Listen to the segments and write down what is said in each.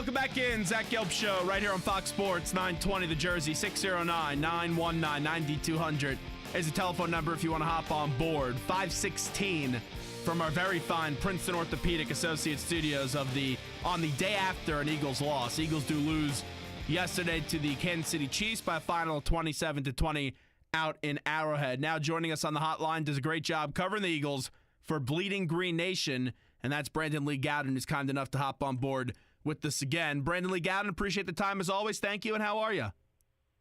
welcome back in. Zach Gelb Show right here on Fox Sports 920 The Jersey. 609-919-9200 is the telephone number if you want to hop on board. 516 from our very fine Princeton Orthopedic Associate Studios on the day after an Eagles loss. Eagles do lose yesterday to the Kansas City Chiefs by a final 27-20 out in Arrowhead. Now joining us on the hotline, does a great job covering the Eagles for Bleeding Green Nation, and that's Brandon Lee Gowton, who's kind enough to hop on board with us again. Brandon Lee Gowton, appreciate the time as always. Thank you, and how are you?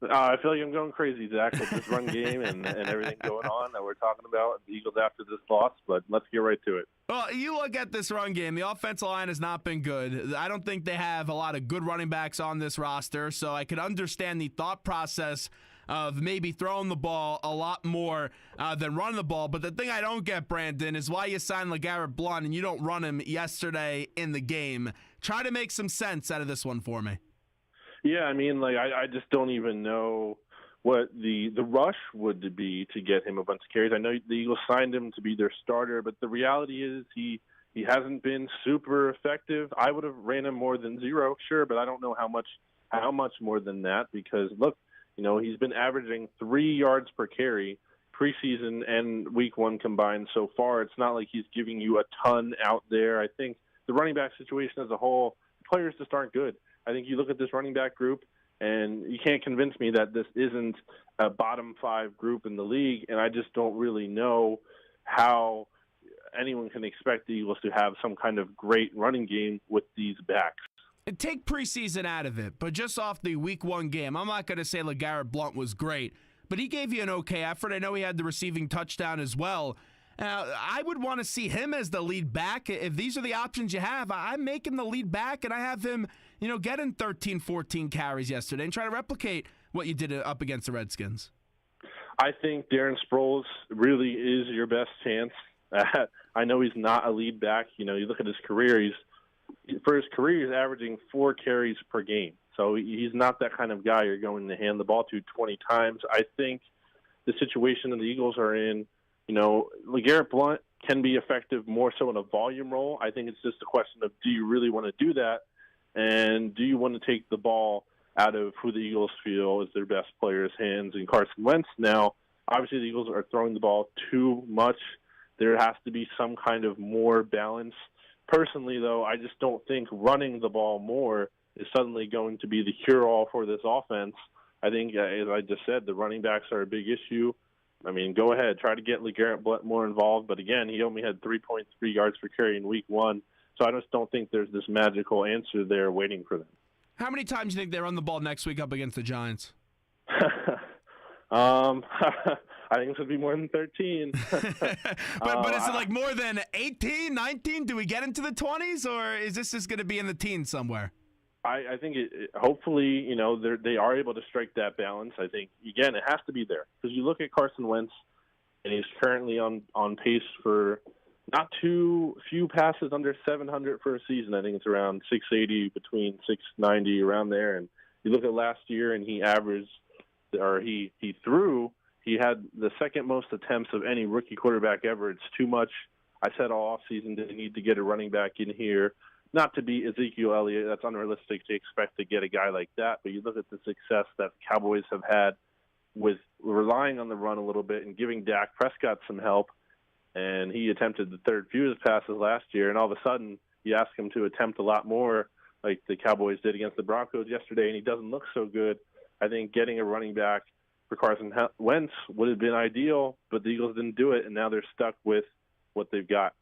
I feel like I'm going crazy, Zach, with this run game and everything going on that we're talking about the Eagles after this loss, but let's get right to it. Well, you look at this run game, the offensive line has not been good. I don't think they have a lot of good running backs on this roster, so I could understand the thought process of maybe throwing the ball a lot more than running the ball. But the thing I don't get, Brandon, is why you signed LeGarrette Blount and you don't run him yesterday in the game. Try to make some sense out of this one for me. Yeah, I mean, I just don't even know what the rush would be to get him a bunch of carries. I know the Eagles signed him to be their starter, but the reality is he hasn't been super effective. I would have ran him more than 0, sure, but I don't know how much more than that because, look, he's been averaging 3 yards per carry preseason and week 1 combined so far. It's not like he's giving you a ton out there. I think the running back situation as a whole, players just aren't good. I think you look at this running back group, and you can't convince me that this isn't a bottom 5 group in the league, and I just don't really know how anyone can expect the Eagles to have some kind of great running game with these backs. Take preseason out of it, but just off the week 1 game, I'm not going to say LeGarrette Blount was great, but he gave you an okay effort. I know he had the receiving touchdown as well. I would want to see him as the lead back. If these are the options you have, I make him the lead back, and I have him, getting 13, 14 carries yesterday and try to replicate what you did up against the Redskins. I think Darren Sproles really is your best chance. I know he's not a lead back. You look at his career, for his career, he's averaging 4 carries per game. So he's not that kind of guy you're going to hand the ball to 20 times. I think the situation that the Eagles are in, LeGarrette Blount can be effective more so in a volume role. I think it's just a question of, do you really want to do that? And do you want to take the ball out of who the Eagles feel is their best player's hands in Carson Wentz? Now, obviously the Eagles are throwing the ball too much. There has to be some kind of more balance. Personally, though, I just don't think running the ball more is suddenly going to be the cure-all for this offense. I think, as I just said, the running backs are a big issue. I mean, go ahead, try to get LeGarrette Blount more involved. But again, he only had 3.3 yards per carry in week 1. So I just don't think there's this magical answer there waiting for them. How many times do you think they run the ball next week up against the Giants? I think it's going to be more than 13. but is it like more than 18, 19? Do we get into the 20s, or is this just going to be in the teens somewhere? I think hopefully, they are able to strike that balance. I think, again, it has to be there. Because you look at Carson Wentz, and he's currently on pace for not too few passes under 700 for a season. I think it's around 680, between 690, around there. And you look at last year, and he had the second most attempts of any rookie quarterback ever. It's too much. I said all offseason they need to get a running back in here. Not to be Ezekiel Elliott, that's unrealistic to expect to get a guy like that, but you look at the success that the Cowboys have had with relying on the run a little bit and giving Dak Prescott some help, and he attempted the third fewest passes last year, and all of a sudden you ask him to attempt a lot more like the Cowboys did against the Broncos yesterday, and he doesn't look so good. I think getting a running back for Carson Wentz would have been ideal, but the Eagles didn't do it, and now they're stuck with what they've got.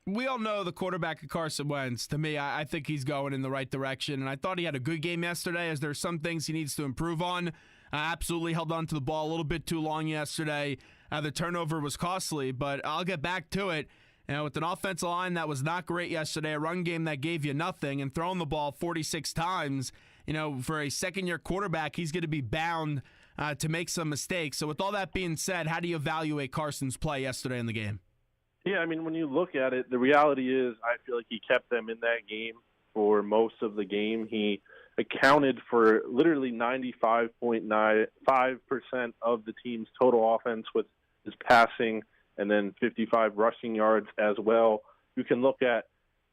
We all know the quarterback of Carson Wentz. To me, I think he's going in the right direction, and I thought he had a good game yesterday, as there's some things he needs to improve on. Absolutely held on to the ball a little bit too long yesterday. The turnover was costly, but I'll get back to it. With an offensive line that was not great yesterday, a run game that gave you nothing, and throwing the ball 46 times, for a second-year quarterback, he's going to be bound to make some mistakes. So with all that being said, how do you evaluate Carson's play yesterday in the game? Yeah, I mean, when you look at it, the reality is I feel like he kept them in that game for most of the game. He accounted for literally 95.95% of the team's total offense with his passing and then 55 rushing yards as well. You can look at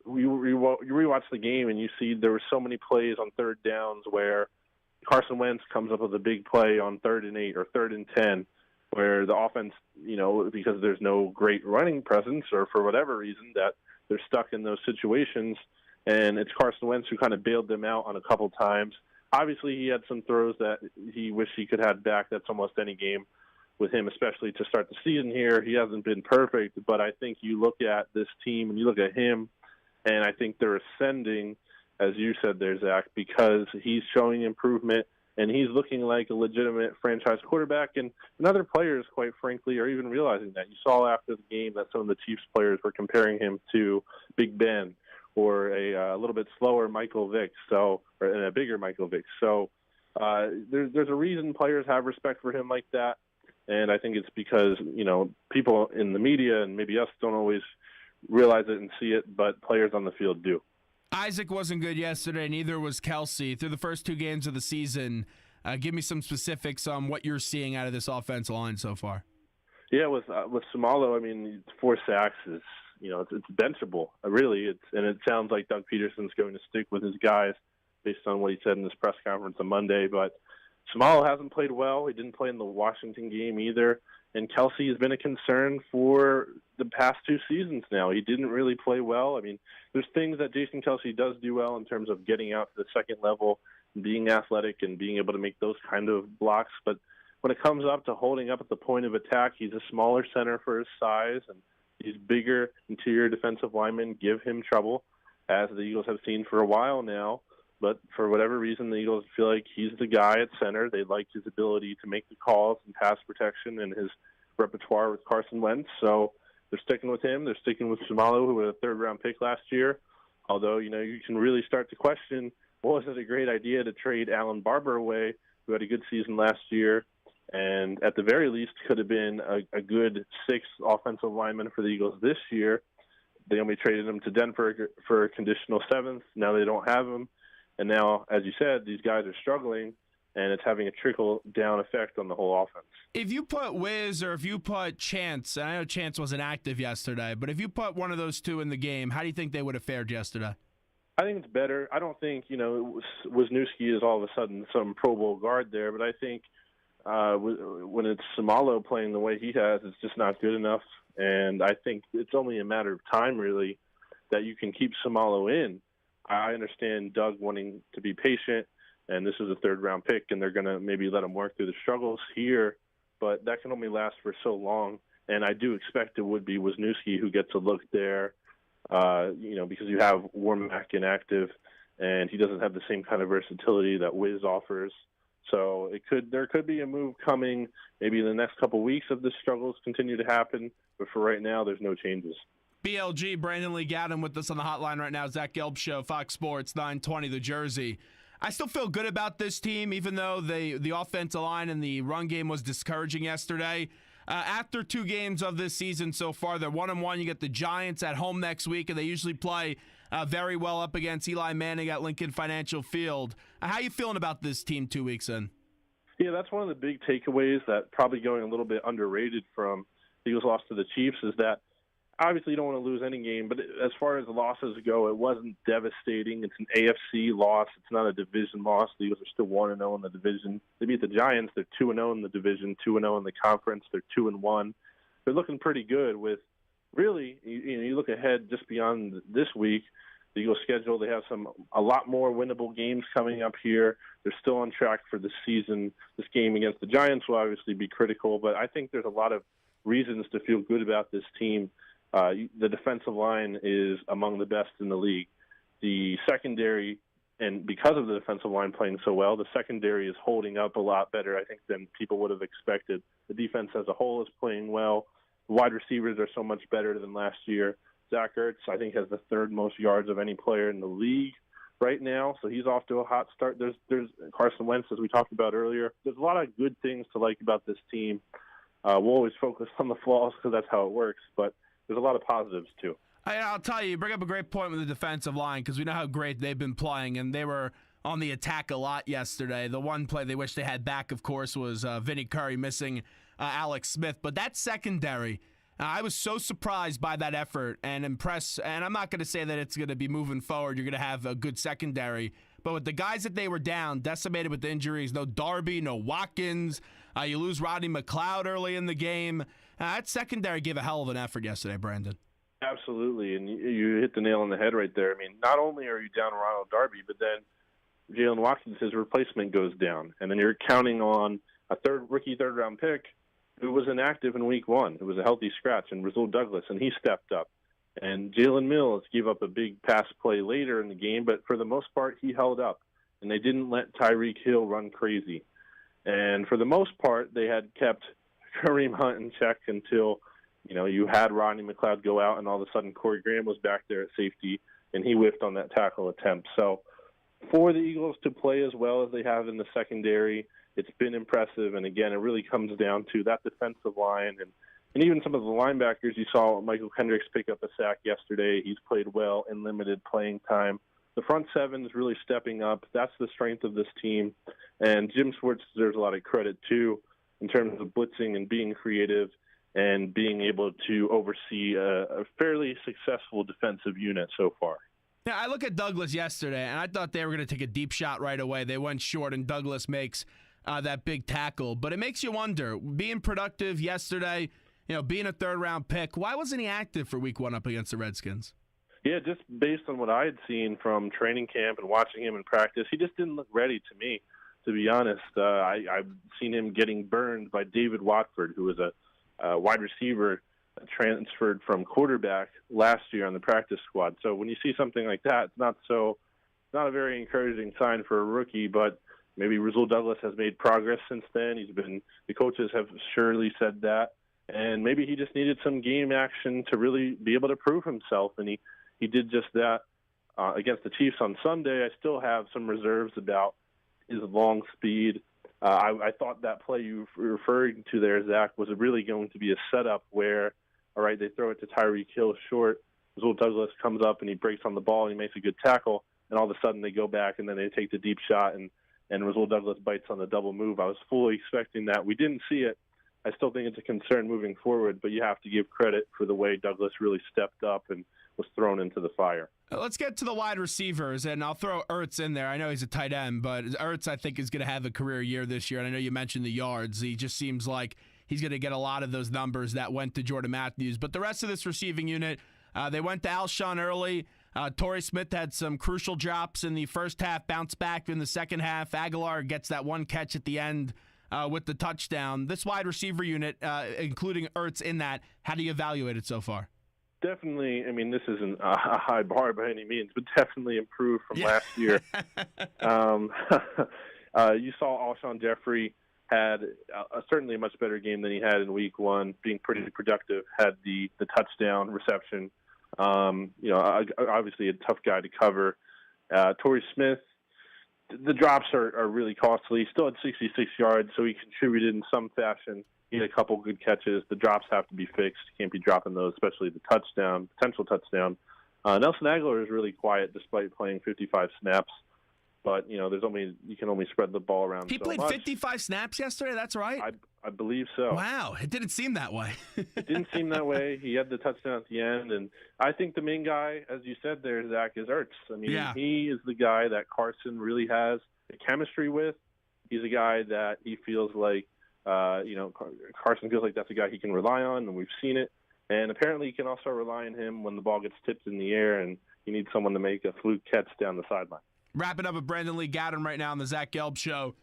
you rewatch the game and you see there were so many plays on third downs where Carson Wentz comes up with a big play on 3rd and 8 or 3rd and 10, where the offense, because there's no great running presence or for whatever reason that they're stuck in those situations, and it's Carson Wentz who kind of bailed them out on a couple times. Obviously, he had some throws that he wished he could have back. That's almost any game with him, especially to start the season here. He hasn't been perfect, but I think you look at this team and you look at him, and I think they're ascending, as you said there, Zach, because he's showing improvement and he's looking like a legitimate franchise quarterback. And other players, quite frankly, are even realizing that. You saw after the game that some of the Chiefs players were comparing him to Big Ben or a little bit slower Michael Vick, and a bigger Michael Vick. So there's a reason players have respect for him like that. And I think it's because, people in the media and maybe us don't always realize it and see it, but players on the field do. Isaac wasn't good yesterday, neither was Kelsey. Through the first 2 games of the season, give me some specifics on what you're seeing out of this offensive line so far. Yeah, with Samalo, 4 sacks is, it's benchable, really. And it sounds like Doug Peterson's going to stick with his guys based on what he said in this press conference on Monday. But Samalo hasn't played well. He didn't play in the Washington game either. And Kelsey has been a concern for the past 2 seasons now. He didn't really play well. There's things that Jason Kelsey does do well in terms of getting out to the second level, being athletic, and being able to make those kind of blocks. But when it comes up to holding up at the point of attack, he's a smaller center for his size, and these bigger interior defensive linemen give him trouble, as the Eagles have seen for a while now. But for whatever reason, the Eagles feel like he's the guy at center. They like his ability to make the calls and pass protection and his repertoire with Carson Wentz. So they're sticking with him. They're sticking with Samalo, who was a 3rd-round pick last year. Although, you can really start to question, was it a great idea to trade Alan Barber away, who had a good season last year, and at the very least could have been a good 6th offensive lineman for the Eagles this year. They only traded him to Denver for a conditional 7th. Now they don't have him. And now, as you said, these guys are struggling, and it's having a trickle-down effect on the whole offense. If you put Wiz or if you put Chance, and I know Chance wasn't active yesterday, but if you put one of those 2 in the game, how do you think they would have fared yesterday? I think it's better. I don't think, Wisniewski is all of a sudden some Pro Bowl guard there, but I think when it's Samalo playing the way he has, it's just not good enough. And I think it's only a matter of time, really, that you can keep Samalo in. I understand Doug wanting to be patient, and this is a 3rd-round pick, and they're going to maybe let him work through the struggles here, but that can only last for so long. And I do expect it would be Wisniewski who gets a look there, because you have Warmack inactive, and he doesn't have the same kind of versatility that Wiz offers. So there could be a move coming maybe in the next couple weeks if the struggles continue to happen, but for right now, there's no changes. BLG, Brandon Lee Gowton with us on the hotline right now. Zach Gelb Show, Fox Sports, 920 The Jersey. I still feel good about this team, even though the offensive line and the run game was discouraging yesterday. After 2 games of this season so far, they're 1-1. You get the Giants at home next week, and they usually play very well up against Eli Manning at Lincoln Financial Field. How are you feeling about this team 2 weeks in? Yeah, that's one of the big takeaways that probably going a little bit underrated from the Eagles' loss to the Chiefs is that obviously you don't want to lose any game, but as far as the losses go, it wasn't devastating. It's an AFC loss. It's not a division loss. The Eagles are still 1-0 in the division. They beat the Giants. They're 2-0 in the division, 2-0 in the conference. They're 2-1. They're looking pretty good with really, you look ahead just beyond this week, the Eagles' schedule, they have a lot more winnable games coming up here. They're still on track for the season. This game against the Giants will obviously be critical, but I think there's a lot of reasons to feel good about this team. The defensive line is among the best in the league. The secondary, and because of the defensive line playing so well, the secondary is holding up a lot better, I think, than people would have expected. The defense as a whole is playing well. The wide receivers are so much better than last year. Zach Ertz, I think, has the 3rd most yards of any player in the league right now, so he's off to a hot start. There's Carson Wentz, as we talked about earlier. There's a lot of good things to like about this team. We'll always focus on the flaws because that's how it works, but there's a lot of positives, too. I'll tell you bring up a great point with the defensive line because we know how great they've been playing, and they were on the attack a lot yesterday. The one play they wish they had back, of course, was Vinny Curry missing Alex Smith. But that secondary, I was so surprised by that effort and impressed. And I'm not going to say that it's going to be moving forward. You're going to have a good secondary. But with the guys that they were down, decimated with injuries, no Darby, no Watkins, you lose Rodney McLeod early in the game. That secondary gave a hell of an effort yesterday, Brandon. Absolutely, and you hit the nail on the head right there. I mean, not only are you down Ronald Darby, but then Jalen Watkins, his replacement, goes down. And then you're counting on a rookie third-round pick who was inactive in week one. It was a healthy scratch, and Raziel Douglas, and he stepped up. And Jalen Mills gave up a big pass play later in the game, but for the most part, he held up. And they didn't let Tyreek Hill run crazy. And for the most part, they had kept Kareem Hunt in check until, you had Rodney McLeod go out, and all of a sudden Corey Graham was back there at safety, and he whiffed on that tackle attempt. So for the Eagles to play as well as they have in the secondary, it's been impressive. And, again, it really comes down to that defensive line and even some of the linebackers. You saw Michael Kendricks pick up a sack yesterday. He's played well in limited playing time. The front seven is really stepping up. That's the strength of this team. And Jim Schwartz deserves a lot of credit, too, in terms of blitzing and being creative and being able to oversee a fairly successful defensive unit so far. Yeah, I look at Douglas yesterday, and I thought they were going to take a deep shot right away. They went short, and Douglas makes that big tackle. But it makes you wonder, being productive yesterday, being a third-round pick, why wasn't he active for week one up against the Redskins? Yeah, just based on what I had seen from training camp and watching him in practice, he just didn't look ready to me, to be honest. I've seen him getting burned by David Watford, who was a wide receiver transferred from quarterback last year on the practice squad. So when you see something like that, it's not a very encouraging sign for a rookie, but maybe Raziel Douglas has made progress since then. The coaches have surely said that. And maybe he just needed some game action to really be able to prove himself, and he did just that against the Chiefs on Sunday. I still have some reserves about his long speed. I thought that play you were referring to there, Zach, was really going to be a setup where, all right, they throw it to Tyreek Hill short. Raziel Douglas comes up and he breaks on the ball and he makes a good tackle, and all of a sudden they go back and then they take the deep shot, and Raziel Douglas bites on the double move. I was fully expecting that. We didn't see it. I still think it's a concern moving forward, but you have to give credit for the way Douglas really stepped up and was thrown into the fire. Let's get to the wide receivers, and I'll throw Ertz in there. I know he's a tight end, but Ertz, I think, is going to have a career year this year, and I know you mentioned the yards. He just seems like he's going to get a lot of those numbers that went to Jordan Matthews. But the rest of this receiving unit, they went to Alshon early. Torrey Smith had some crucial drops in the first half, bounced back in the second half. Aguilar gets that one catch at the end with the touchdown. This wide receiver unit, including Ertz in that, how do you evaluate it so far? Definitely, I mean, this isn't a high bar by any means, but definitely improved from last year. You saw Alshon Jeffrey had certainly a much better game than he had in week one, being pretty productive, had the touchdown reception. Obviously a tough guy to cover. Torrey Smith, the drops are really costly. He still had 66 yards, so he contributed in some fashion. He had a couple good catches. The drops have to be fixed. You can't be dropping those, especially the potential touchdown. Nelson Aguilar is really quiet despite playing 55 snaps. But, you can only spread the ball around so much. He played 55 snaps yesterday? That's right? I believe so. Wow. It didn't seem that way. It didn't seem that way. He had the touchdown at the end. And I think the main guy, as you said there, Zach, is Ertz. I mean, He is the guy that Carson really has the chemistry with. He's a guy that he feels like, Carson feels like that's a guy he can rely on, and we've seen it. And apparently he can also rely on him when the ball gets tipped in the air and you need someone to make a fluke catch down the sideline. Wrapping up with Brandon Lee Gowton right now on the Zach Gelb Show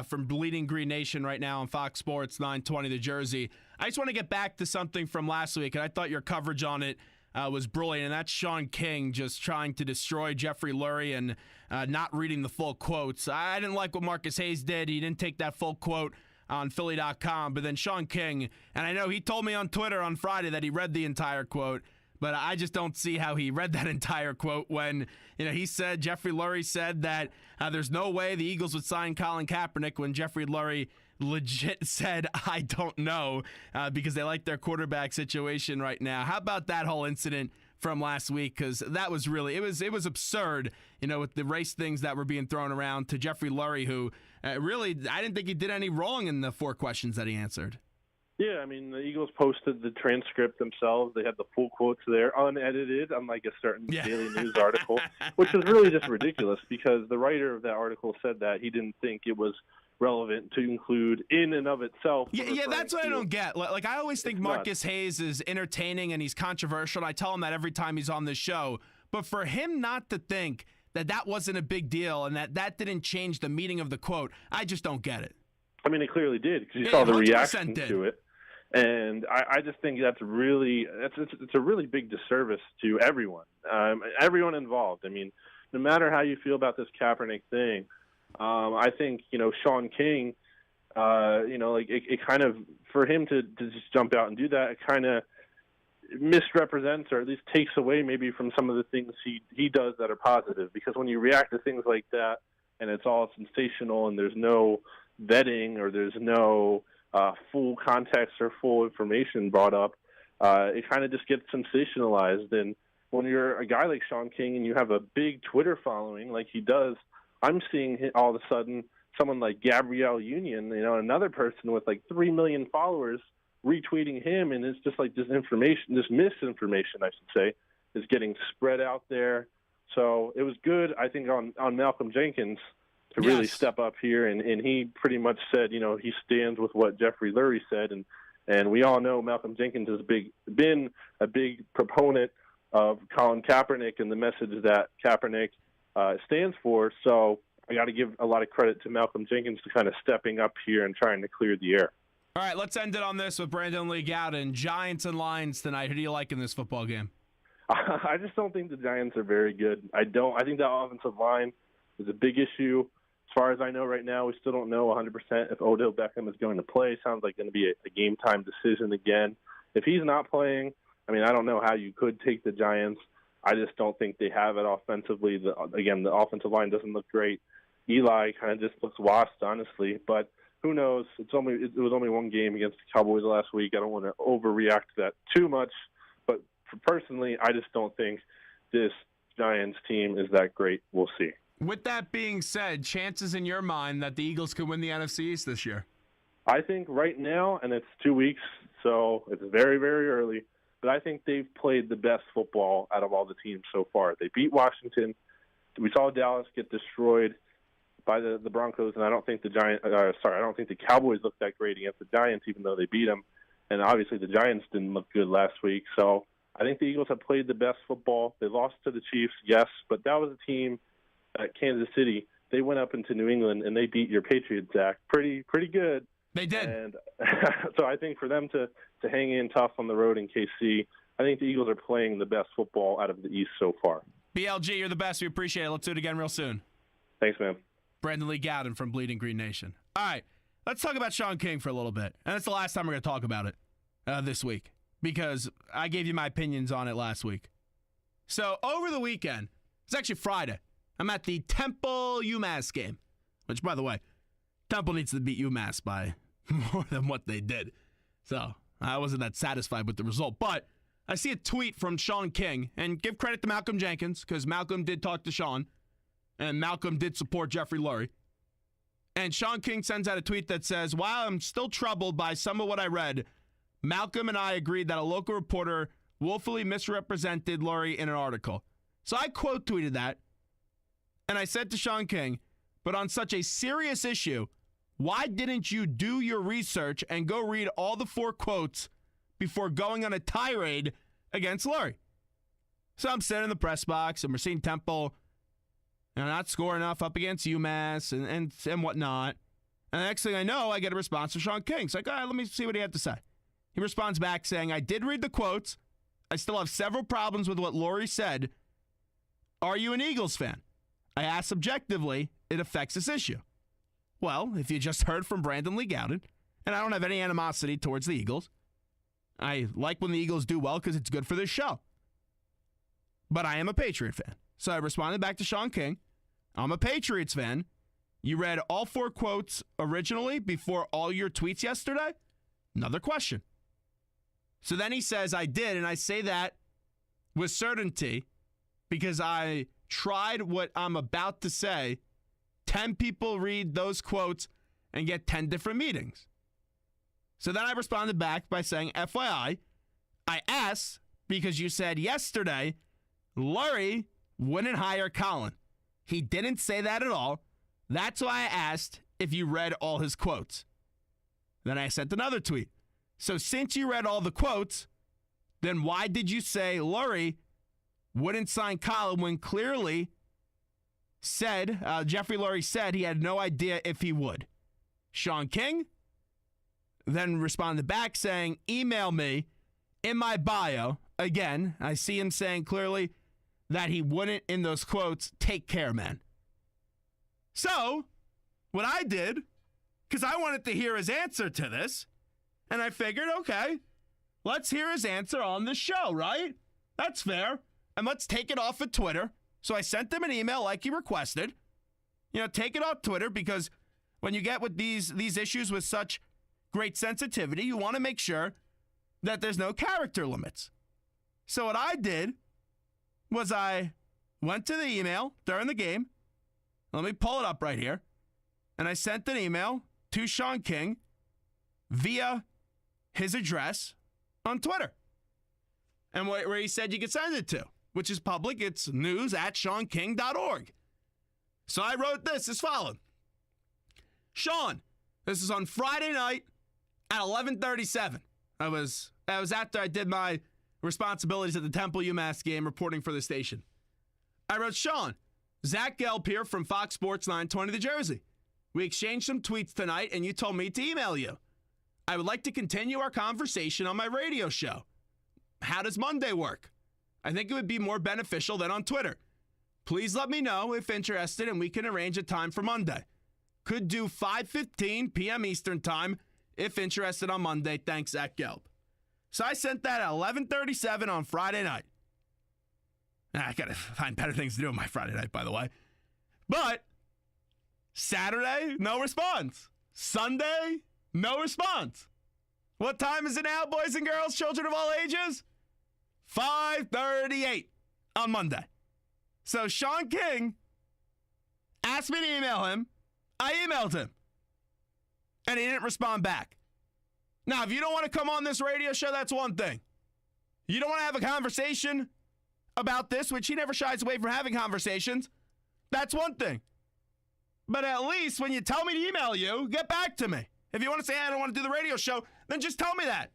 from Bleeding Green Nation right now on Fox Sports 920 The Jersey. I just want to get back to something from last week, and I thought your coverage on it was brilliant, and that's Shaun King just trying to destroy Jeffrey Lurie and not reading the full quotes. I didn't like what Marcus Hayes did. He didn't take that full quote on Philly.com, but then Shaun King, and I know he told me on Twitter on Friday that he read the entire quote, but I just don't see how he read that entire quote when, he said, Jeffrey Lurie said that there's no way the Eagles would sign Colin Kaepernick when Jeffrey Lurie legit said, I don't know, because they like their quarterback situation right now. How about that whole incident from last week? Because that was really, it was absurd, with the race things that were being thrown around to Jeffrey Lurie, who really, I didn't think he did any wrong in the 4 questions that he answered. Yeah, I mean, the Eagles posted the transcript themselves. They had the full quotes there, unedited, unlike a certain Daily News article, which is really just ridiculous because the writer of that article said that he didn't think it was relevant to include in and of itself. Yeah, that's what I don't get. Like, I always think Marcus Hayes is entertaining and he's controversial. And I tell him that every time he's on this show. But for him not to think that that wasn't a big deal and that didn't change the meaning of the quote, I just don't get it. I mean, it clearly did because you saw the reaction to it. And I just think that's really it's a really big disservice to everyone involved. I mean, no matter how you feel about this Kaepernick thing, I think Shaun King, it kind of for him to just jump out and do that, it kind of misrepresents or at least takes away maybe from some of the things he does that are positive. Because when you react to things like that and it's all sensational and there's no vetting or there's no full context or full information brought up, it kind of just gets sensationalized. And when you're a guy like Shaun King and you have a big Twitter following like he does, I'm seeing all of a sudden someone like Gabrielle Union, another person with like 3 million followers retweeting him, and it's just like this misinformation, I should say, is getting spread out there. So it was good, I think, on Malcolm Jenkins to really step up here, and he pretty much said, he stands with what Jeffrey Lurie said, and we all know Malcolm Jenkins has been a big proponent of Colin Kaepernick and the message that Kaepernick stands for. So I got to give a lot of credit to Malcolm Jenkins to kind of stepping up here and trying to clear the air. All right, let's end it on this with Brandon Lee Gowton. Giants and Lions tonight. Who do you like in this football game? I just don't think the Giants are very good. I think that offensive line is a big issue. As far as I know right now, we still don't know 100% if Odell Beckham is going to play. Sounds like going to be a game-time decision again. If he's not playing, I mean, I don't know how you could take the Giants. I just don't think they have it offensively. The offensive line doesn't look great. Eli kind of just looks washed, honestly. But who knows? It was only one game against the Cowboys last week. I don't want to overreact to that too much. But personally, I just don't think this Giants team is that great. We'll see. With that being said, chances in your mind that the Eagles could win the NFC East this year? I think right now, and it's 2 weeks, so it's very, very early, but I think they've played the best football out of all the teams so far. They beat Washington. We saw Dallas get destroyed by the Broncos, and I don't think the Cowboys looked that great against the Giants, even though they beat them. And obviously the Giants didn't look good last week. So I think the Eagles have played the best football. They lost to the Chiefs, yes, but that was a team at Kansas City. They went up into New England and they beat your Patriots, Zach, pretty good. They did. And so I think for them to hang in tough on the road in KC, I think the Eagles are playing the best football out of the East so far. BLG, you're the best. We appreciate it. Let's do it again real soon. Thanks, man. Brandon Lee Gowton from Bleeding Green Nation. All right, let's talk about Shaun King for a little bit. And that's the last time we're going to talk about it this week because I gave you my opinions on it last week. So over the weekend, it's actually Friday, I'm at the Temple UMass game, which, by the way, Temple needs to beat UMass by more than what they did. So I wasn't that satisfied with the result. But I see a tweet from Shaun King, and give credit to Malcolm Jenkins because Malcolm did talk to Shaun, and Malcolm did support Jeffrey Lurie. And Shaun King sends out a tweet that says, while I'm still troubled by some of what I read, Malcolm and I agreed that a local reporter willfully misrepresented Lurie in an article. So I quote tweeted that, and I said to Shaun King, but on such a serious issue, why didn't you do your research and go read all the 4 quotes before going on a tirade against Lurie? So I'm sitting in the press box, and we're seeing Temple not score enough up against UMass and whatnot. And the next thing I know, I get a response from Shaun King. It's like, all right, let me see what he had to say. He responds back saying, I did read the quotes. I still have several problems with what Lurie said. Are you an Eagles fan? I asked subjectively, it affects this issue. Well, if you just heard from Brandon Lee Gowton, and I don't have any animosity towards the Eagles. I like when the Eagles do well because it's good for this show. But I am a Patriot fan. So I responded back to Shaun King. I'm a Patriots fan. You read all 4 quotes originally before all your tweets yesterday? Another question. So then he says, I did, and I say that with certainty because I tried what I'm about to say. 10 people read those quotes and get 10 different meanings. So then I responded back by saying, FYI, I asked because you said yesterday Lurie wouldn't hire Colin. He didn't say that at all. That's why I asked if you read all his quotes. Then I sent another tweet. So since you read all the quotes, then why did you say Lurie wouldn't sign Colin when clearly said, Jeffrey Lurie said he had no idea if he would? Shaun King then responded back saying, email me in my bio. Again, I see him saying clearly that he wouldn't, in those quotes, take care, man. So, what I did, because I wanted to hear his answer to this, and I figured, okay, let's hear his answer on the show, right? That's fair. And let's take it off of Twitter. So I sent him an email like he requested. Take it off Twitter, because when you get with these issues with such great sensitivity, you want to make sure that there's no character limits. So what I did was I went to the email during the game. Let me pull it up right here. And I sent an email to Shaun King via his address on Twitter. And where he said you could send it to, which is public. It's news@ShaunKing.org. So I wrote this as follows. Shaun, this is on Friday night at 11:37. That was after I did my responsibilities at the Temple UMass game reporting for the station. I wrote, Shaun, Zach Gelb here from Fox Sports 920 The Jersey. We exchanged some tweets tonight and you told me to email you. I would like to continue our conversation on my radio show. How does Monday work? I think it would be more beneficial than on Twitter. Please let me know if interested and we can arrange a time for Monday. Could do 5:15 p.m. Eastern time if interested on Monday. Thanks, Zach Gelb. So I sent that at 11:37 on Friday night. I got to find better things to do on my Friday night, by the way. But Saturday, no response. Sunday, no response. What time is it now, boys and girls, children of all ages? 5:38 on Monday. So Shaun King asked me to email him. I emailed him. And he didn't respond back. Now, if you don't want to come on this radio show, that's one thing. You don't want to have a conversation about this, which he never shies away from having conversations, that's one thing. But at least when you tell me to email you, get back to me. If you want to say, I don't want to do the radio show, then just tell me that.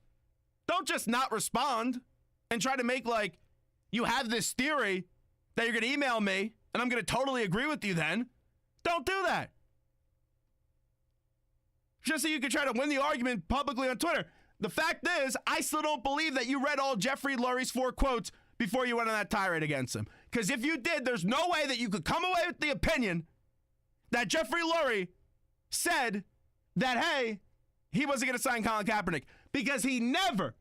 Don't just not respond and try to make like you have this theory that you're going to email me and I'm going to totally agree with you then. Don't do that. Just so you can try to win the argument publicly on Twitter. The fact is, I still don't believe that you read all Jeffrey Lurie's 4 quotes before you went on that tirade against him. Because if you did, there's no way that you could come away with the opinion that Jeffrey Lurie said that, hey, he wasn't going to sign Colin Kaepernick. Because he never,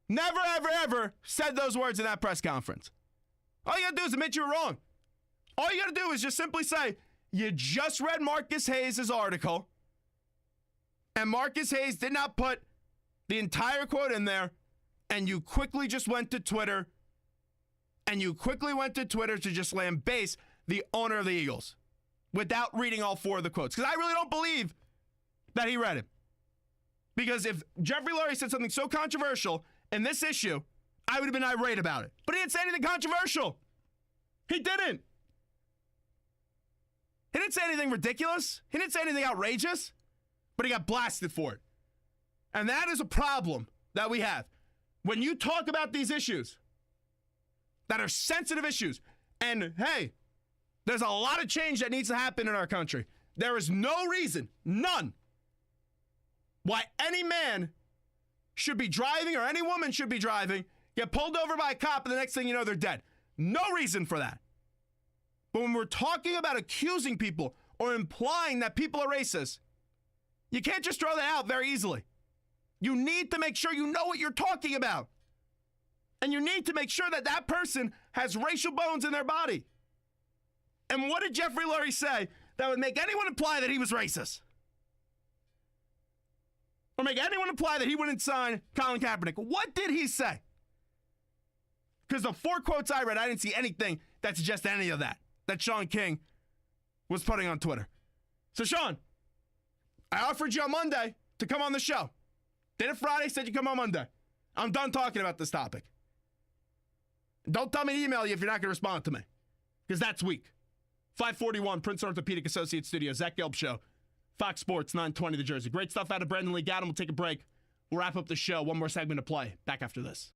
ever said those words in that press conference. All you got to do is admit you're wrong. All you got to do is just simply say, you just read Marcus Hayes' article, and Marcus Hayes did not put the entire quote in there, and you quickly just went to Twitter, to just lambaste the owner of the Eagles without reading all 4 of the quotes. Because I really don't believe that he read it. Because if Jeffrey Lurie said something so controversial in this issue, I would have been irate about it. But he didn't say anything controversial. He didn't. He didn't say anything ridiculous. He didn't say anything outrageous. But he got blasted for it. And that is a problem that we have. When you talk about these issues that are sensitive issues, and hey, there's a lot of change that needs to happen in our country. There is no reason, none, why any man should be driving or any woman should be driving, get pulled over by a cop, and the next thing you know, they're dead. No reason for that. But when we're talking about accusing people or implying that people are racist, you can't just throw that out very easily. You need to make sure you know what you're talking about. And you need to make sure that that person has racial bones in their body. And what did Jeffrey Lurie say that would make anyone imply that he was racist? Or make anyone imply that he wouldn't sign Colin Kaepernick? What did he say? Because the 4 quotes I read, I didn't see anything that suggested any of that Shaun King was putting on Twitter. So, Shaun, I offered you on Monday to come on the show. Did it Friday, said you come on Monday. I'm done talking about this topic. Don't tell me to email you if you're not going to respond to me, because that's weak. 541, Prince Orthopedic Associates Studio, Zach Gelb Show, Fox Sports, 920 The Jersey. Great stuff out of Brandon Lee Gowton. We'll take a break. We'll wrap up the show. One more segment to play. Back after this.